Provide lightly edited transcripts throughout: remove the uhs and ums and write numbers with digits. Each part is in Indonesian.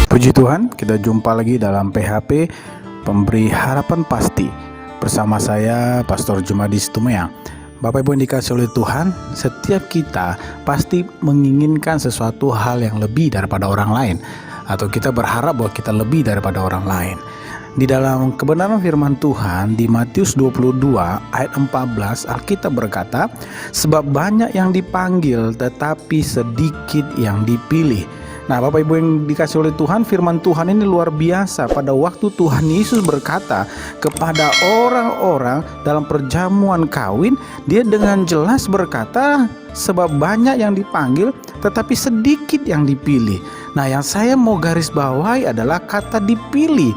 Puji Tuhan, kita jumpa lagi dalam PHP Pemberi Harapan Pasti bersama saya Pastor Jumadis Tumea. Bapak Ibu yang dikasihi oleh Tuhan, setiap kita pasti menginginkan sesuatu hal yang lebih daripada orang lain, atau kita berharap bahwa kita lebih daripada orang lain. Di dalam kebenaran firman Tuhan di Matius 22 ayat 14, Alkitab berkata, sebab banyak yang dipanggil tetapi sedikit yang dipilih. Nah, Bapak Ibu yang dikasih oleh Tuhan, firman Tuhan ini luar biasa. Pada waktu Tuhan Yesus berkata kepada orang-orang dalam perjamuan kawin, dia dengan jelas berkata, sebab banyak yang dipanggil tetapi sedikit yang dipilih. Nah, yang saya mau garis bawahi adalah kata dipilih.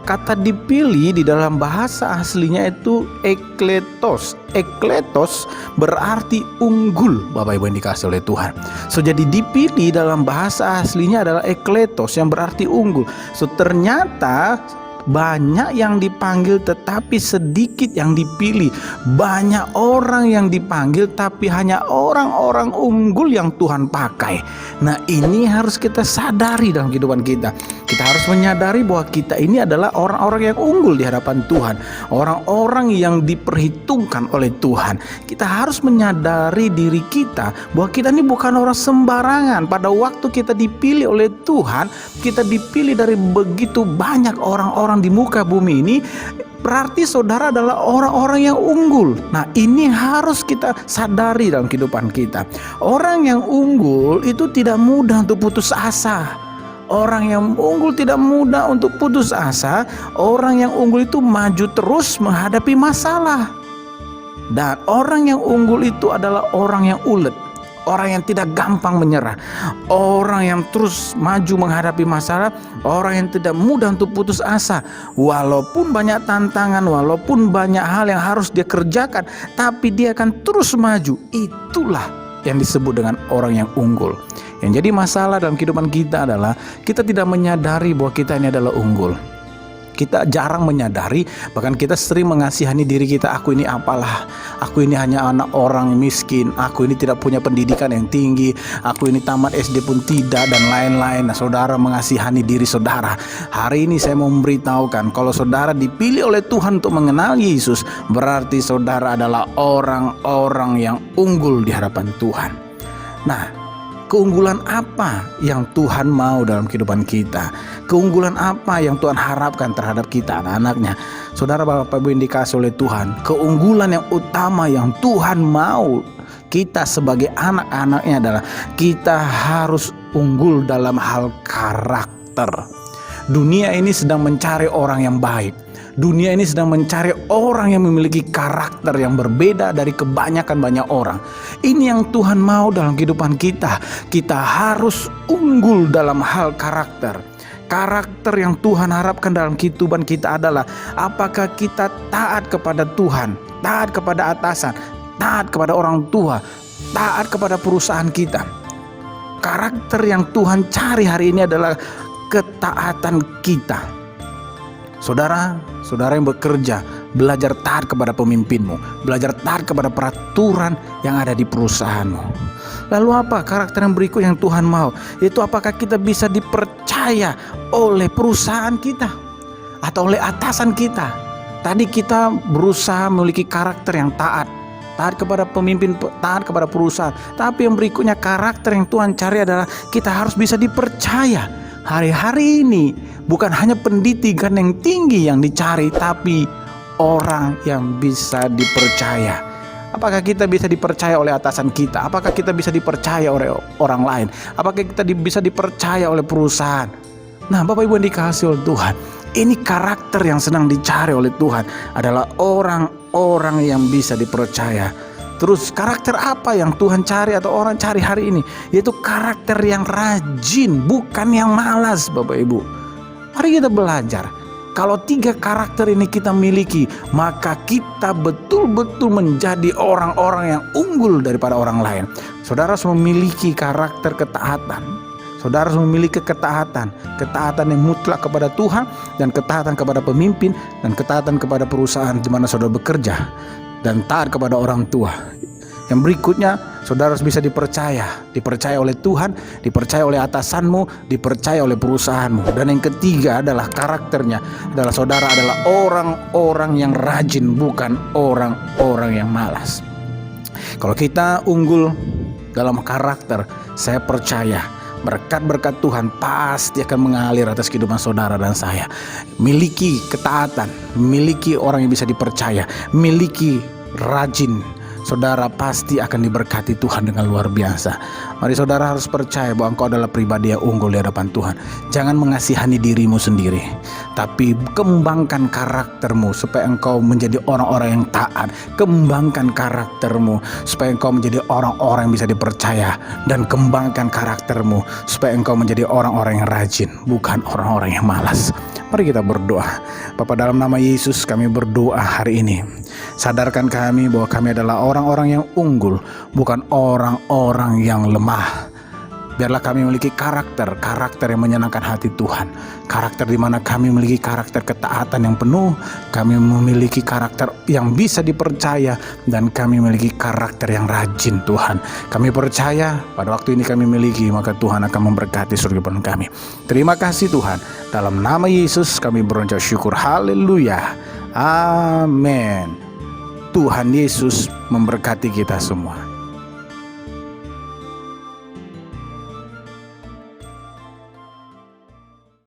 Kata dipilih di dalam bahasa aslinya itu ekletos. Ekletos berarti unggul, Bapak Ibu yang dikasih oleh Tuhan. So, jadi dipilih dalam bahasa aslinya adalah ekletos yang berarti unggul. So, ternyata banyak yang dipanggil tetapi sedikit yang dipilih. Banyak orang yang dipanggil tapi hanya orang-orang unggul yang Tuhan pakai. Nah, ini harus kita sadari dalam kehidupan kita. Kita harus menyadari bahwa kita ini adalah orang-orang yang unggul di hadapan Tuhan, orang-orang yang diperhitungkan oleh Tuhan. Kita harus menyadari diri kita bahwa kita ini bukan orang sembarangan. Pada waktu kita dipilih oleh Tuhan, kita dipilih dari begitu banyak orang-orang di muka bumi ini, berarti saudara adalah orang-orang yang unggul. Nah, ini harus kita sadari dalam kehidupan kita. Orang yang unggul itu tidak mudah untuk putus asa. Orang yang unggul tidak mudah untuk putus asa. Orang yang unggul itu maju terus menghadapi masalah. Dan orang yang unggul itu adalah orang yang ulet, orang yang tidak gampang menyerah, orang yang terus maju menghadapi masalah, orang yang tidak mudah untuk putus asa. Walaupun banyak tantangan, walaupun banyak hal yang harus dia kerjakan, tapi dia akan terus maju. Itulah yang disebut dengan orang yang unggul. Yang jadi masalah dalam kehidupan kita adalah kita tidak menyadari bahwa kita ini adalah unggul. Kita jarang menyadari, bahkan kita sering mengasihani diri kita. Aku ini apalah, aku ini hanya anak orang miskin, aku ini tidak punya pendidikan yang tinggi, aku ini tamat SD pun tidak, dan lain-lain. Nah, saudara mengasihani diri saudara. Hari ini saya mau memberitahukan, kalau saudara dipilih oleh Tuhan untuk mengenal Yesus, berarti saudara adalah orang-orang yang unggul di hadapan Tuhan. Nah, keunggulan apa yang Tuhan mau dalam kehidupan kita? Keunggulan apa yang Tuhan harapkan terhadap kita, anak-anaknya? Saudara, Bapak Ibu yang dikasih oleh Tuhan, keunggulan yang utama yang Tuhan mau kita sebagai anak-anaknya adalah kita harus unggul dalam hal karakter. Dunia ini sedang mencari orang yang baik. Dunia ini sedang mencari orang yang memiliki karakter yang berbeda dari kebanyakan banyak orang. Ini yang Tuhan mau dalam kehidupan kita. Kita harus unggul dalam hal karakter. Karakter yang Tuhan harapkan dalam kehidupan kita adalah apakah kita taat kepada Tuhan, taat kepada atasan, taat kepada orang tua, taat kepada perusahaan kita. Karakter yang Tuhan cari hari ini adalah ketaatan kita. Saudara yang bekerja, belajar taat kepada pemimpinmu, belajar taat kepada peraturan yang ada di perusahaanmu. Lalu apa karakter yang berikut yang Tuhan mau? Itu apakah kita bisa dipercaya oleh perusahaan kita atau oleh atasan kita? Tadi kita berusaha memiliki karakter yang taat kepada pemimpin, taat kepada perusahaan. Tapi yang berikutnya karakter yang Tuhan cari adalah kita harus bisa dipercaya. Hari-hari ini bukan hanya pendidikan yang tinggi yang dicari, tapi orang yang bisa dipercaya. Apakah kita bisa dipercaya oleh atasan kita? Apakah kita bisa dipercaya oleh orang lain? Apakah kita bisa dipercaya oleh perusahaan? Nah, Bapak Ibu yang dikasihi oleh Tuhan, ini karakter yang sedang dicari oleh Tuhan adalah orang-orang yang bisa dipercaya. Terus karakter apa yang Tuhan cari atau orang cari hari ini? Yaitu karakter yang rajin, bukan yang malas, Bapak Ibu. Mari kita belajar. Kalau 3 karakter ini kita miliki, maka kita betul-betul menjadi orang-orang yang unggul daripada orang lain. Saudara harus memiliki karakter ketaatan. Saudara harus memiliki ketaatan yang mutlak kepada Tuhan, dan ketaatan kepada pemimpin, dan ketaatan kepada perusahaan di mana saudara bekerja, dan taat kepada orang tua. Yang berikutnya, saudara harus bisa dipercaya oleh Tuhan, dipercaya oleh atasanmu, dipercaya oleh perusahaanmu. Dan yang ketiga adalah karakternya, adalah saudara adalah orang-orang yang rajin, bukan orang-orang yang malas. Kalau kita unggul dalam karakter, saya percaya berkat-berkat Tuhan pasti akan mengalir atas kehidupan saudara dan saya. Miliki ketaatan, miliki orang yang bisa dipercaya, miliki rajin, saudara pasti akan diberkati Tuhan dengan luar biasa. Mari saudara harus percaya bahwa engkau adalah pribadi yang unggul di hadapan Tuhan. Jangan mengasihani dirimu sendiri, tapi kembangkan karaktermu supaya engkau menjadi orang-orang yang taat. Kembangkan karaktermu supaya engkau menjadi orang-orang yang bisa dipercaya, dan kembangkan karaktermu supaya engkau menjadi orang-orang yang rajin, bukan orang-orang yang malas. Mari kita berdoa. Bapa, dalam nama Yesus kami berdoa hari ini. Sadarkan kami bahwa kami adalah orang-orang yang unggul, bukan orang-orang yang lemah. Biarlah kami memiliki karakter yang menyenangkan hati Tuhan. Karakter di mana kami memiliki karakter ketaatan yang penuh, kami memiliki karakter yang bisa dipercaya, dan kami memiliki karakter yang rajin Tuhan. Kami percaya pada waktu ini kami miliki, maka Tuhan akan memberkati seluruh kehidupan kami. Terima kasih Tuhan. Dalam nama Yesus kami berucap syukur. Haleluya. Amin. Tuhan Yesus memberkati kita semua.